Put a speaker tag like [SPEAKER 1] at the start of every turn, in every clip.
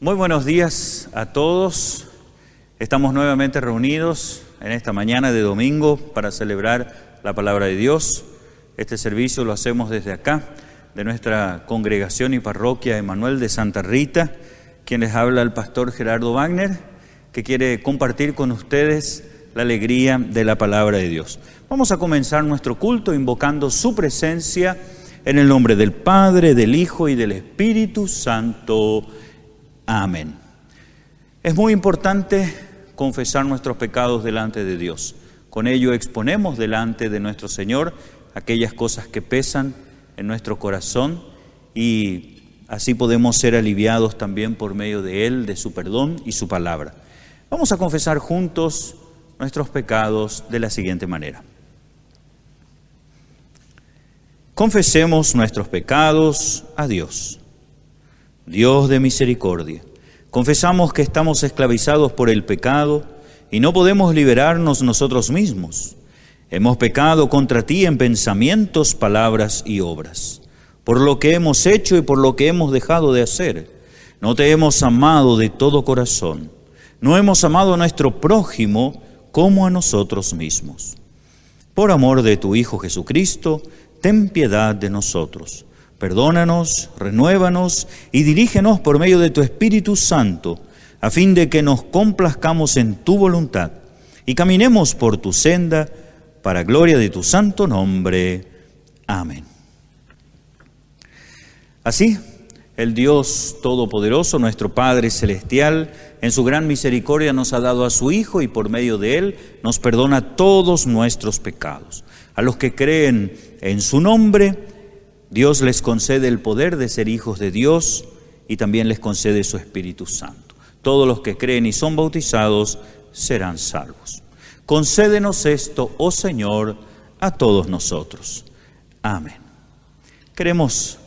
[SPEAKER 1] Muy buenos días a todos. Estamos nuevamente reunidos en esta mañana de domingo para celebrar la palabra de Dios. Este servicio lo hacemos desde acá, de nuestra congregación y parroquia Emanuel de Santa Rita, quien les habla el pastor Gerardo Wagner, que quiere compartir con ustedes la alegría de la palabra de Dios. Vamos a comenzar nuestro culto invocando su presencia en el nombre del Padre, del Hijo y del Espíritu Santo. Amén. Es muy importante confesar nuestros pecados delante de Dios. Con ello exponemos delante de nuestro Señor aquellas cosas que pesan en nuestro corazón y así podemos ser aliviados también por medio de Él, de su perdón y su palabra. Vamos a confesar juntos nuestros pecados de la siguiente manera. Confesemos nuestros pecados a Dios. Dios de misericordia, confesamos que estamos esclavizados por el pecado y no podemos liberarnos nosotros mismos. Hemos pecado contra ti en pensamientos, palabras y obras, por lo que hemos hecho y por lo que hemos dejado de hacer. No te hemos amado de todo corazón, no hemos amado a nuestro prójimo como a nosotros mismos. Por amor de tu Hijo Jesucristo, ten piedad de nosotros. Perdónanos, renuévanos y dirígenos por medio de tu Espíritu Santo, a fin de que nos complazcamos en tu voluntad y caminemos por tu senda, para gloria de tu santo nombre. Amén. Así, el Dios Todopoderoso, nuestro Padre Celestial, en su gran misericordia nos ha dado a su Hijo y por medio de Él nos perdona todos nuestros pecados. A los que creen en su nombre, Dios les concede el poder de ser hijos de Dios y también les concede su Espíritu Santo. Todos los que creen y son bautizados serán salvos. Concédenos esto, oh Señor, a todos nosotros. Amén. Queremos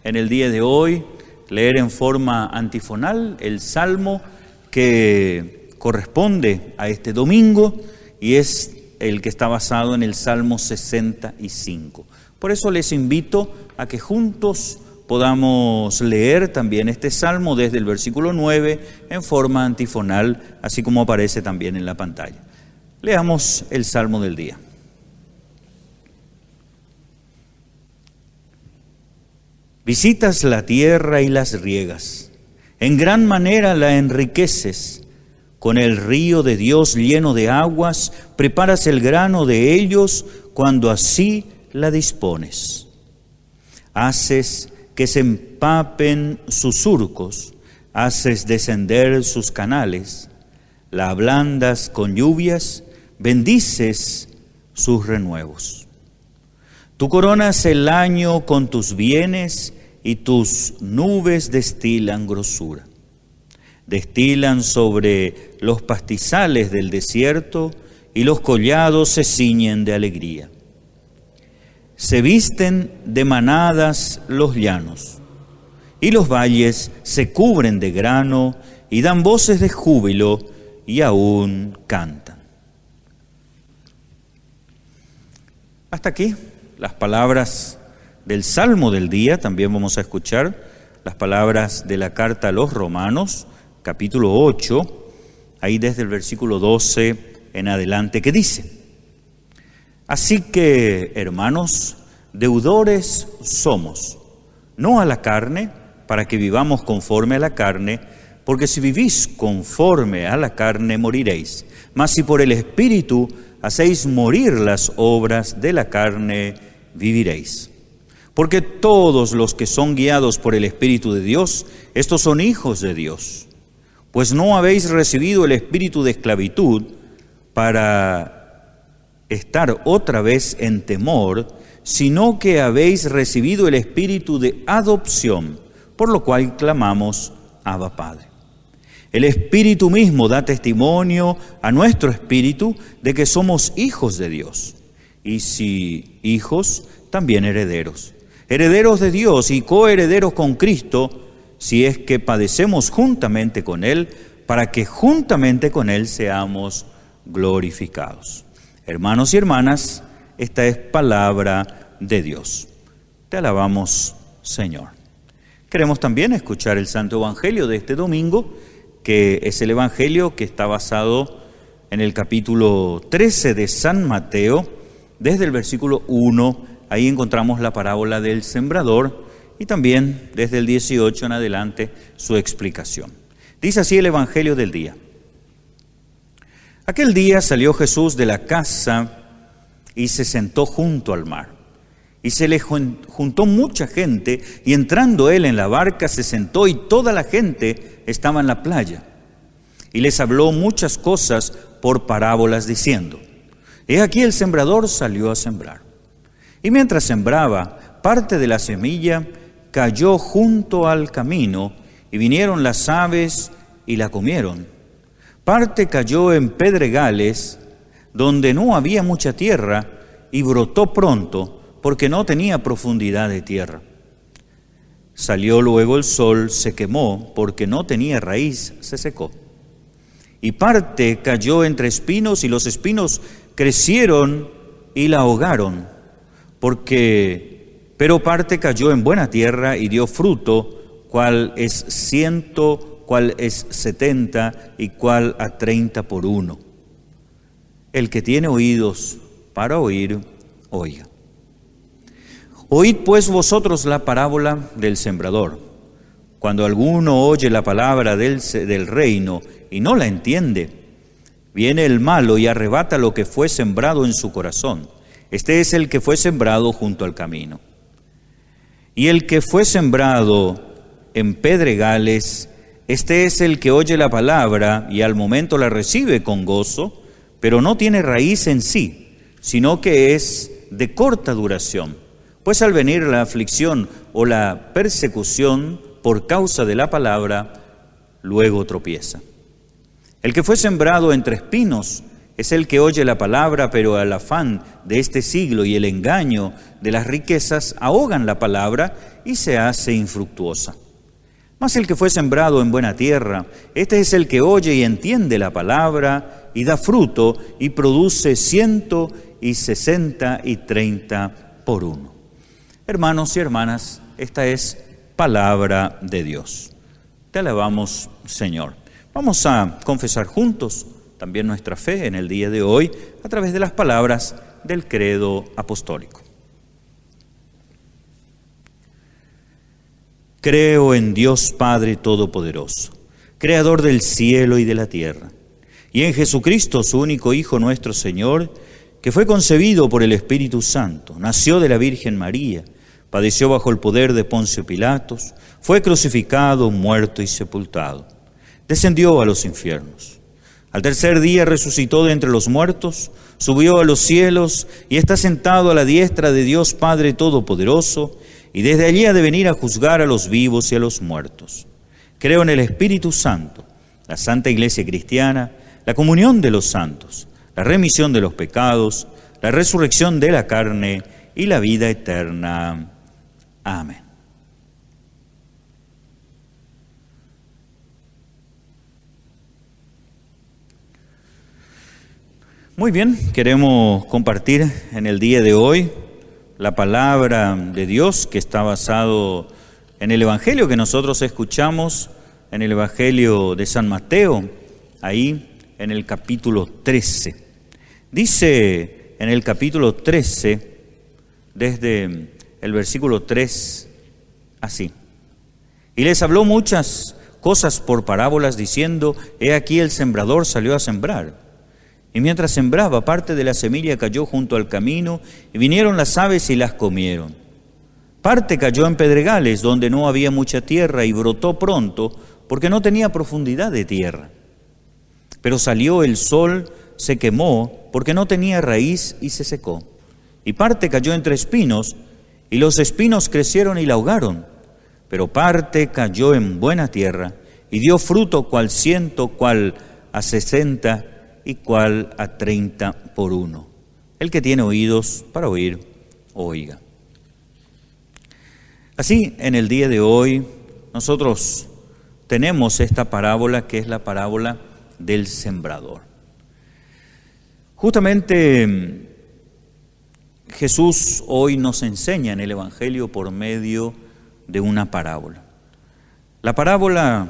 [SPEAKER 1] en el día de hoy leer en forma antifonal el salmo que corresponde a este domingo y es el que está basado en el Salmo 65. Por eso les invito a que juntos podamos leer también este salmo desde el versículo 9 en forma antifonal, así como aparece también en la pantalla. Leamos el salmo del día. Visitas la tierra y las riegas, en gran manera la enriqueces. Con el río de Dios lleno de aguas, preparas el grano de ellos cuando así la dispones. Haces que se empapen sus surcos, haces descender sus canales, la ablandas con lluvias, bendices sus renuevos. Tú coronas el año con tus bienes y tus nubes destilan grosura. Destilan sobre los pastizales del desierto y los collados se ciñen de alegría. Se visten de manadas los llanos, y los valles se cubren de grano, y dan voces de júbilo, y aún cantan. Hasta aquí las palabras del Salmo del día. También vamos a escuchar las palabras de la carta a los Romanos, capítulo 8, ahí desde el versículo 12 en adelante, que dice: Así que, hermanos, deudores somos, no a la carne, para que vivamos conforme a la carne, porque si vivís conforme a la carne, moriréis. Mas si por el Espíritu hacéis morir las obras de la carne, viviréis. Porque todos los que son guiados por el Espíritu de Dios, estos son hijos de Dios. Pues no habéis recibido el espíritu de esclavitud para estar otra vez en temor, sino que habéis recibido el espíritu de adopción, por lo cual clamamos, Abba Padre. El Espíritu mismo da testimonio a nuestro espíritu de que somos hijos de Dios. Y si hijos, también herederos. Herederos de Dios y coherederos con Cristo, si es que padecemos juntamente con Él, para que juntamente con Él seamos glorificados. Hermanos y hermanas, esta es palabra de Dios. Te alabamos, Señor. Queremos también escuchar el Santo Evangelio de este domingo, que es el Evangelio que está basado en el capítulo 13 de San Mateo, desde el versículo 1, ahí encontramos la parábola del sembrador y también desde el 18 en adelante su explicación. Dice así el Evangelio del día. Aquel día salió Jesús de la casa y se sentó junto al mar. Y se le juntó mucha gente, y entrando él en la barca se sentó, y toda la gente estaba en la playa. Y les habló muchas cosas por parábolas, diciendo: He aquí el sembrador salió a sembrar. Y mientras sembraba, parte de la semilla cayó junto al camino, y vinieron las aves y la comieron. Parte cayó en pedregales, donde no había mucha tierra, y brotó pronto, porque no tenía profundidad de tierra. Salió luego el sol, se quemó, porque no tenía raíz, se secó. Y parte cayó entre espinos, y los espinos crecieron y la ahogaron. Pero parte cayó en buena tierra y dio fruto, cual es 100, cual es 70 y cual a 30 por 1. El que tiene oídos para oír, oiga. Oíd pues vosotros la parábola del sembrador. Cuando alguno oye la palabra del reino y no la entiende, viene el malo y arrebata lo que fue sembrado en su corazón. Este es el que fue sembrado junto al camino. Y el que fue sembrado en pedregales, este es el que oye la palabra y al momento la recibe con gozo, pero no tiene raíz en sí, sino que es de corta duración. Pues al venir la aflicción o la persecución por causa de la palabra, luego tropieza. El que fue sembrado entre espinos es el que oye la palabra, pero el afán de este siglo y el engaño de las riquezas ahogan la palabra y se hace infructuosa. Mas el que fue sembrado en buena tierra, este es el que oye y entiende la palabra y da fruto y produce 100 y 60 y 30 por 1. Hermanos y hermanas, esta es palabra de Dios. Te alabamos, Señor. Vamos a confesar juntos también nuestra fe en el día de hoy a través de las palabras del credo apostólico. Creo en Dios Padre Todopoderoso, Creador del cielo y de la tierra, y en Jesucristo, su único Hijo, nuestro Señor, que fue concebido por el Espíritu Santo, nació de la Virgen María, padeció bajo el poder de Poncio Pilatos, fue crucificado, muerto y sepultado. Descendió a los infiernos. Al tercer día resucitó de entre los muertos, subió a los cielos y está sentado a la diestra de Dios Padre Todopoderoso, y desde allí ha de venir a juzgar a los vivos y a los muertos. Creo en el Espíritu Santo, la Santa Iglesia Cristiana, la comunión de los santos, la remisión de los pecados, la resurrección de la carne y la vida eterna. Amén. Muy bien, queremos compartir en el día de hoy la palabra de Dios que está basado en el Evangelio que nosotros escuchamos, en el Evangelio de San Mateo, ahí en el capítulo 13. Dice en el capítulo 13, desde el versículo 3, así: Y les habló muchas cosas por parábolas, diciendo: He aquí el sembrador salió a sembrar. Y mientras sembraba, parte de la semilla cayó junto al camino, y vinieron las aves y las comieron. Parte cayó en pedregales, donde no había mucha tierra, y brotó pronto, porque no tenía profundidad de tierra. Pero salió el sol, se quemó, porque no tenía raíz, y se secó. Y parte cayó entre espinos, y los espinos crecieron y la ahogaron. Pero parte cayó en buena tierra, y dio fruto cual 100, cual a 60, y cual a 30 por 1. El que tiene oídos para oír, oiga. Así, en el día de hoy, nosotros tenemos esta parábola que es la parábola del sembrador. Justamente Jesús hoy nos enseña en el Evangelio por medio de una parábola. La parábola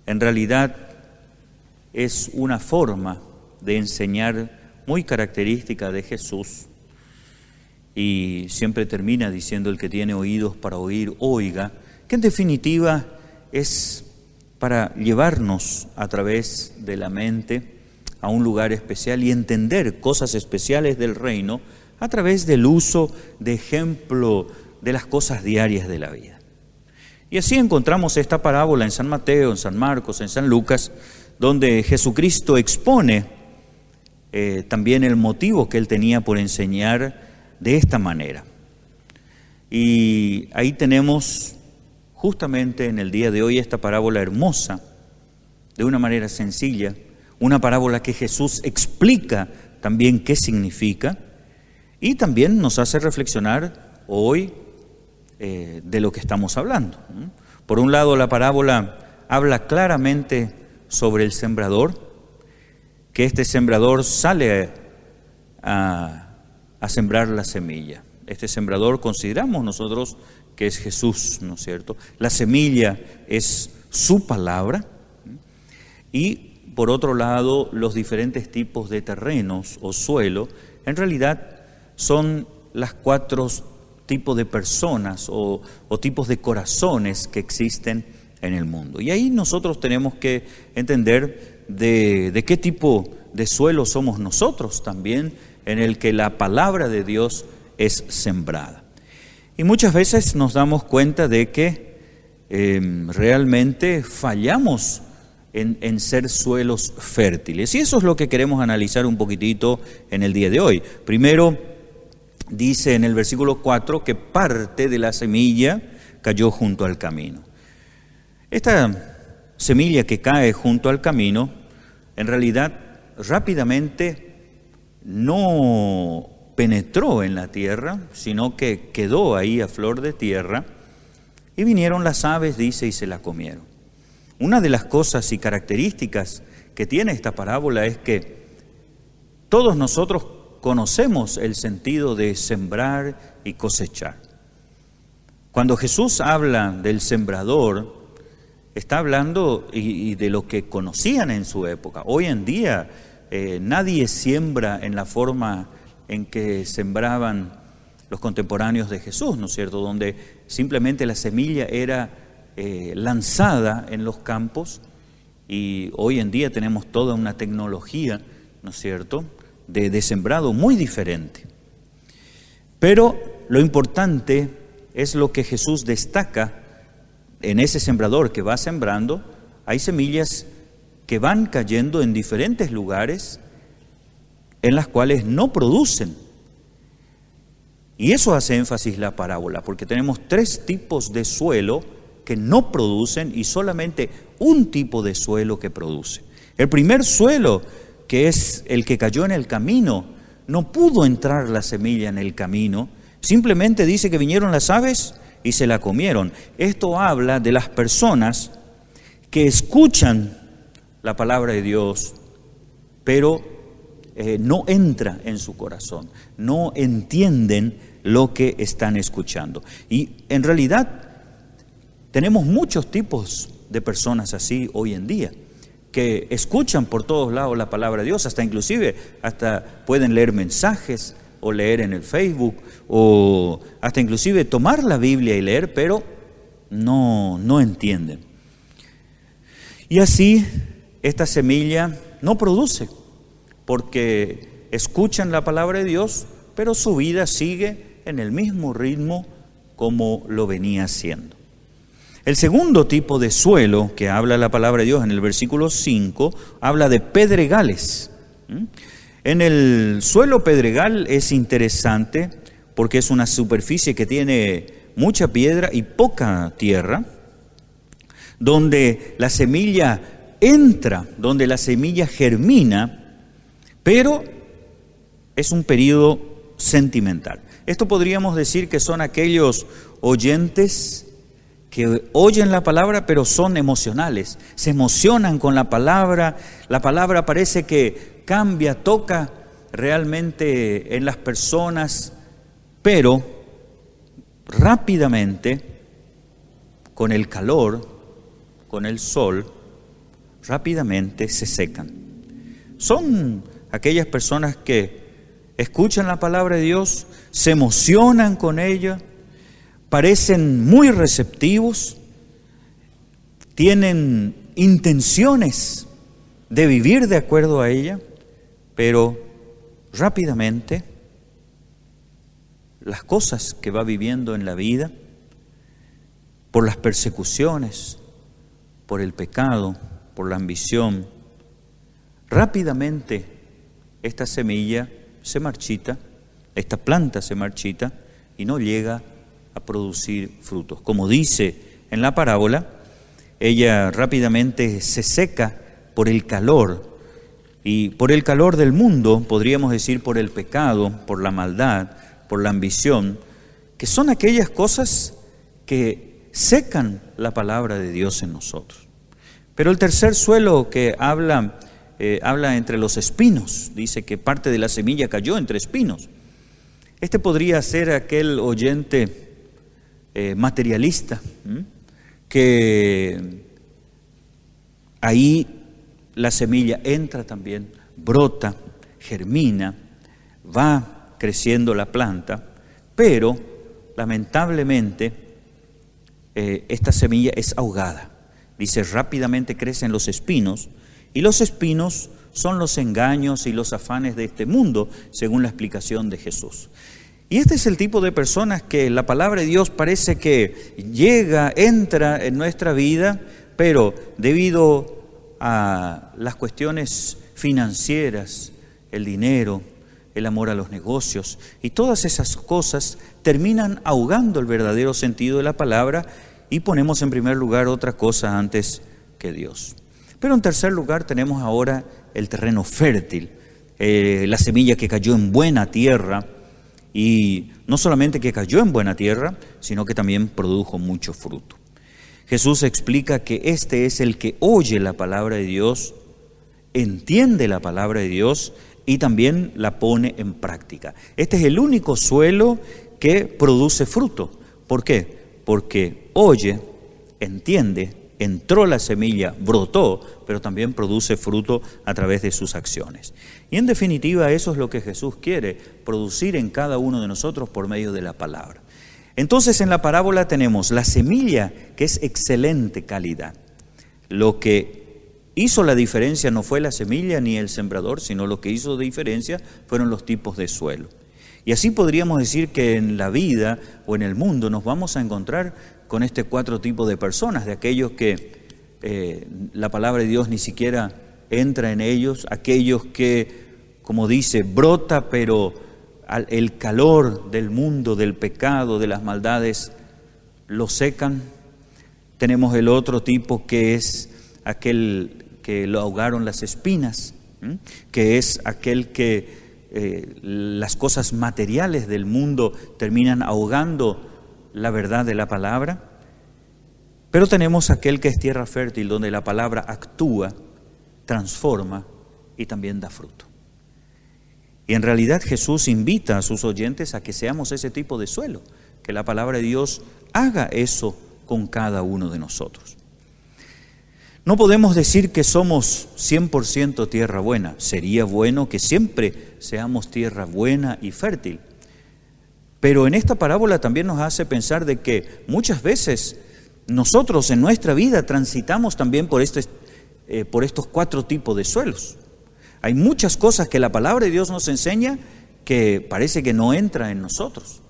[SPEAKER 1] en realidad es una forma de enseñar muy característica de Jesús, y siempre termina diciendo: el que tiene oídos para oír, oiga, que en definitiva es para llevarnos a través de la mente a un lugar especial y entender cosas especiales del reino a través del uso de ejemplo de las cosas diarias de la vida. Y así encontramos esta parábola en San Mateo, en San Marcos, en San Lucas, donde Jesucristo expone también el motivo que él tenía por enseñar de esta manera. Y ahí tenemos justamente en el día de hoy esta parábola hermosa, de una manera sencilla, una parábola que Jesús explica también qué significa y también nos hace reflexionar hoy de lo que estamos hablando. Por un lado, la parábola habla claramente sobre el sembrador, que este sembrador sale a sembrar la semilla. Este sembrador consideramos nosotros que es Jesús, ¿no es cierto? La semilla es su palabra. Y por otro lado, los diferentes tipos de terrenos o suelo, en realidad son las 4 tipos de personas o tipos de corazones que existen en el mundo. Y ahí nosotros tenemos que entender de qué tipo de suelo somos nosotros también, en el que la palabra de Dios es sembrada. Y muchas veces nos damos cuenta de que realmente fallamos en ser suelos fértiles. Y eso es lo que queremos analizar un poquitito en el día de hoy. Primero, dice en el versículo 4 que parte de la semilla cayó junto al camino. Esta semilla que cae junto al camino, en realidad rápidamente no penetró en la tierra, sino que quedó ahí a flor de tierra, y vinieron las aves, dice, y se la comieron. Una de las cosas y características que tiene esta parábola es que todos nosotros conocemos el sentido de sembrar y cosechar. Cuando Jesús habla del sembrador, está hablando y de lo que conocían en su época. Hoy en día nadie siembra en la forma en que sembraban los contemporáneos de Jesús, ¿no es cierto? Donde simplemente la semilla era lanzada en los campos, y hoy en día tenemos toda una tecnología, ¿no es cierto?, de sembrado muy diferente. Pero lo importante es lo que Jesús destaca en ese sembrador que va sembrando. Hay semillas que van cayendo en diferentes lugares en las cuales no producen. Y eso hace énfasis la parábola, porque tenemos 3 tipos de suelo que no producen y solamente un tipo de suelo que produce. El primer suelo, que es el que cayó en el camino, no pudo entrar la semilla en el camino, simplemente dice que vinieron las aves y se la comieron. Esto habla de las personas que escuchan la palabra de Dios, pero no entra en su corazón, no entienden lo que están escuchando. Y en realidad tenemos muchos tipos de personas así hoy en día, que escuchan por todos lados la palabra de Dios, hasta pueden leer mensajes o leer en el Facebook, o hasta inclusive tomar la Biblia y leer, pero no entienden. Y así esta semilla no produce, porque escuchan la palabra de Dios, pero su vida sigue en el mismo ritmo como lo venía haciendo. El segundo tipo de suelo que habla la palabra de Dios en el versículo 5, habla de pedregales. En el suelo pedregal es interesante porque es una superficie que tiene mucha piedra y poca tierra, donde la semilla entra, donde la semilla germina, pero es un periodo sentimental. Esto podríamos decir que son aquellos oyentes que oyen la palabra, pero son emocionales, se emocionan con la palabra parece que cambia, toca realmente en las personas, pero rápidamente, con el calor, con el sol, rápidamente se secan. Son aquellas personas que escuchan la palabra de Dios, se emocionan con ella, parecen muy receptivos, tienen intenciones de vivir de acuerdo a ella, pero rápidamente las cosas que va viviendo en la vida, por las persecuciones, por el pecado, por la ambición, rápidamente esta semilla se marchita, esta planta se marchita y no llega a producir frutos. Como dice en la parábola, ella rápidamente se seca por el calor, y por el calor del mundo, podríamos decir por el pecado, por la maldad, por la ambición, que son aquellas cosas que secan la palabra de Dios en nosotros. Pero el tercer suelo que habla entre los espinos, dice que parte de la semilla cayó entre espinos. Este podría ser aquel oyente materialista, que ahí la semilla entra también, brota, germina, va creciendo la planta, pero lamentablemente esta semilla es ahogada. Dice, rápidamente crecen los espinos, y los espinos son los engaños y los afanes de este mundo, según la explicación de Jesús. Y este es el tipo de personas que la palabra de Dios parece que llega, entra en nuestra vida, pero debido a las cuestiones financieras, el dinero, el amor a los negocios y todas esas cosas terminan ahogando el verdadero sentido de la palabra, y ponemos en primer lugar otra cosa antes que Dios. Pero en tercer lugar tenemos ahora el terreno fértil, la semilla que cayó en buena tierra, y no solamente que cayó en buena tierra, sino que también produjo mucho fruto. Jesús explica que este es el que oye la palabra de Dios, entiende la palabra de Dios y también la pone en práctica. Este es el único suelo que produce fruto. ¿Por qué? Porque oye, entiende, entró la semilla, brotó, pero también produce fruto a través de sus acciones. Y en definitiva, eso es lo que Jesús quiere producir en cada uno de nosotros por medio de la palabra. Entonces, en la parábola tenemos la semilla, que es excelente calidad. Lo que hizo la diferencia no fue la semilla ni el sembrador, sino lo que hizo la diferencia fueron los tipos de suelo. Y así podríamos decir que en la vida o en el mundo nos vamos a encontrar con este 4 tipos de personas, de aquellos que la palabra de Dios ni siquiera entra en ellos, aquellos que, como dice, brota, pero el calor del mundo, del pecado, de las maldades, lo secan. Tenemos el otro tipo que es aquel que lo ahogaron las espinas, que es aquel que las cosas materiales del mundo terminan ahogando la verdad de la palabra. Pero tenemos aquel que es tierra fértil, donde la palabra actúa, transforma y también da fruto. Y en realidad Jesús invita a sus oyentes a que seamos ese tipo de suelo, que la palabra de Dios haga eso con cada uno de nosotros. No podemos decir que somos 100% tierra buena. Sería bueno que siempre seamos tierra buena y fértil. Pero en esta parábola también nos hace pensar de que muchas veces nosotros en nuestra vida transitamos también por estos 4 tipos de suelos. Hay muchas cosas que la palabra de Dios nos enseña que parece que no entra en nosotros.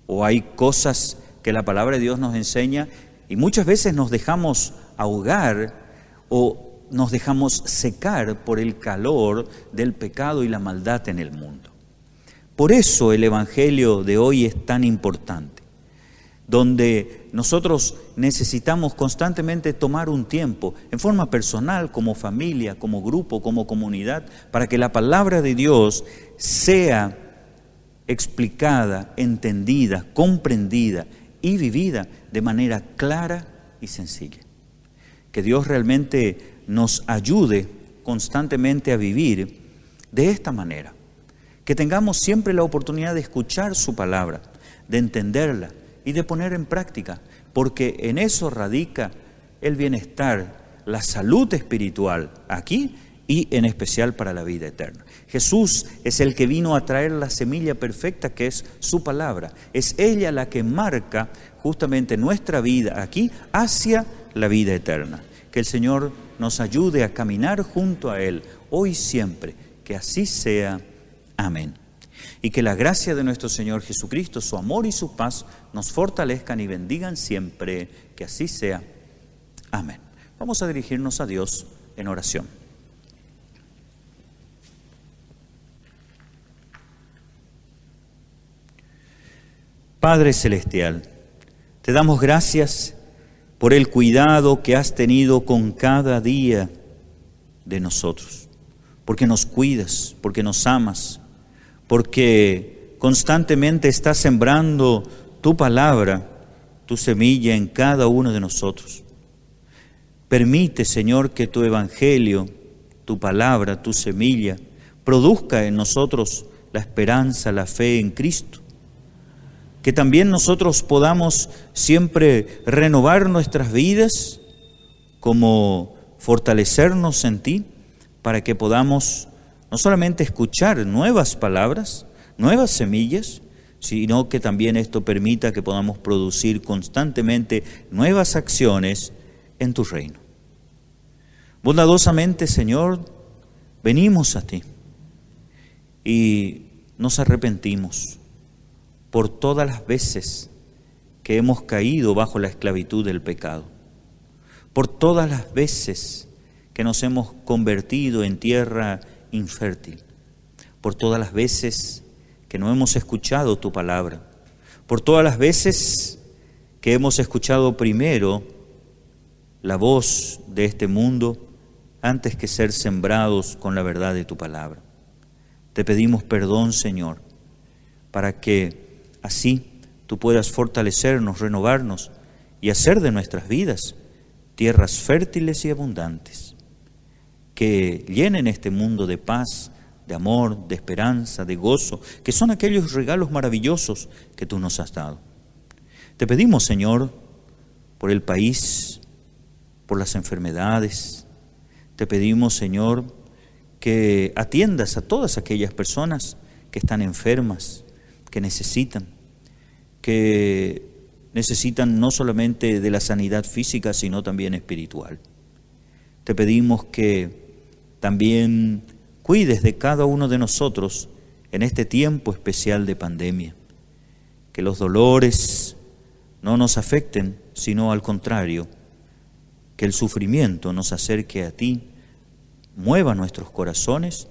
[SPEAKER 1] O hay cosas que la palabra de Dios nos enseña y muchas veces nos dejamos ahogar o nos dejamos secar por el calor del pecado y la maldad en el mundo. Por eso el Evangelio de hoy es tan importante, donde nosotros necesitamos constantemente tomar un tiempo, en forma personal, como familia, como grupo, como comunidad, para que la palabra de Dios sea explicada, entendida, comprendida y vivida de manera clara y sencilla. Que Dios realmente nos ayude constantemente a vivir de esta manera. Que tengamos siempre la oportunidad de escuchar su palabra, de entenderla y de poner en práctica, porque en eso radica el bienestar, la salud espiritual aquí y en especial para la vida eterna. Jesús es el que vino a traer la semilla perfecta que es su palabra. Es ella la que marca justamente nuestra vida aquí hacia la vida eterna. Que el Señor nos ayude a caminar junto a Él hoy y siempre. Que así sea. Amén. Y que la gracia de nuestro Señor Jesucristo, su amor y su paz nos fortalezcan y bendigan siempre. Que así sea. Amén. Vamos a dirigirnos a Dios en oración. Padre Celestial, te damos gracias por el cuidado que has tenido con cada día de nosotros, porque nos cuidas, porque nos amas, porque constantemente estás sembrando tu palabra, tu semilla en cada uno de nosotros. Permite, Señor, que tu evangelio, tu palabra, tu semilla, produzca en nosotros la esperanza, la fe en Cristo. Que también nosotros podamos siempre renovar nuestras vidas, como fortalecernos en ti, para que podamos no solamente escuchar nuevas palabras, nuevas semillas, sino que también esto permita que podamos producir constantemente nuevas acciones en tu reino. Bondadosamente, Señor, venimos a ti y nos arrepentimos por todas las veces que hemos caído bajo la esclavitud del pecado, por todas las veces que nos hemos convertido en tierra infértil, por todas las veces que no hemos escuchado tu palabra, por todas las veces que hemos escuchado primero la voz de este mundo antes que ser sembrados con la verdad de tu palabra. Te pedimos perdón, Señor, para que así tú puedas fortalecernos, renovarnos y hacer de nuestras vidas tierras fértiles y abundantes, que llenen este mundo de paz, de amor, de esperanza, de gozo, que son aquellos regalos maravillosos que tú nos has dado. Te pedimos, Señor, por el país, por las enfermedades. Te pedimos, Señor, que atiendas a todas aquellas personas que están enfermas, que necesitan no solamente de la sanidad física, sino también espiritual. Te pedimos que también cuides de cada uno de nosotros en este tiempo especial de pandemia, que los dolores no nos afecten, sino al contrario, que el sufrimiento nos acerque a ti, mueva nuestros corazones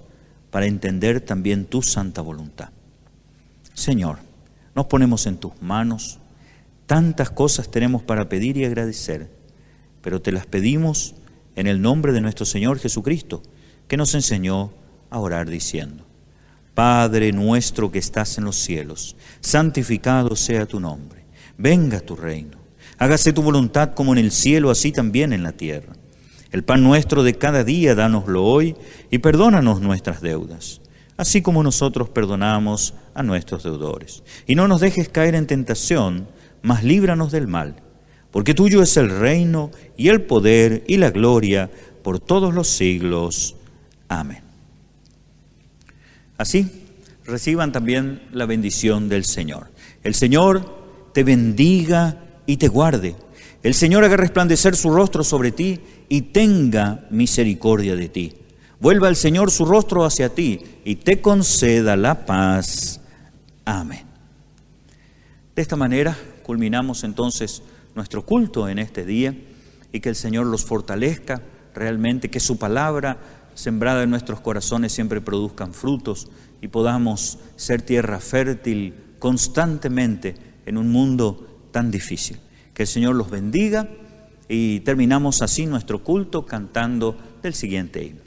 [SPEAKER 1] para entender también tu santa voluntad. Señor, nos ponemos en tus manos, tantas cosas tenemos para pedir y agradecer, pero te las pedimos en el nombre de nuestro Señor Jesucristo, que nos enseñó a orar diciendo: Padre nuestro que estás en los cielos, santificado sea tu nombre, venga tu reino, hágase tu voluntad como en el cielo, así también en la tierra. El pan nuestro de cada día, dánoslo hoy, y perdónanos nuestras deudas, así como nosotros perdonamos a nuestros deudores. Y no nos dejes caer en tentación, mas líbranos del mal, porque tuyo es el reino, y el poder, y la gloria, por todos los siglos. Amén. Así, reciban también la bendición del Señor. El Señor te bendiga y te guarde. El Señor haga resplandecer su rostro sobre ti y tenga misericordia de ti. Vuelva el Señor su rostro hacia ti y te conceda la paz. Amén. De esta manera culminamos entonces nuestro culto en este día, y que el Señor los fortalezca realmente, que su palabra sembrada en nuestros corazones siempre produzcan frutos y podamos ser tierra fértil constantemente en un mundo tan difícil. Que el Señor los bendiga, y terminamos así nuestro culto cantando el siguiente himno.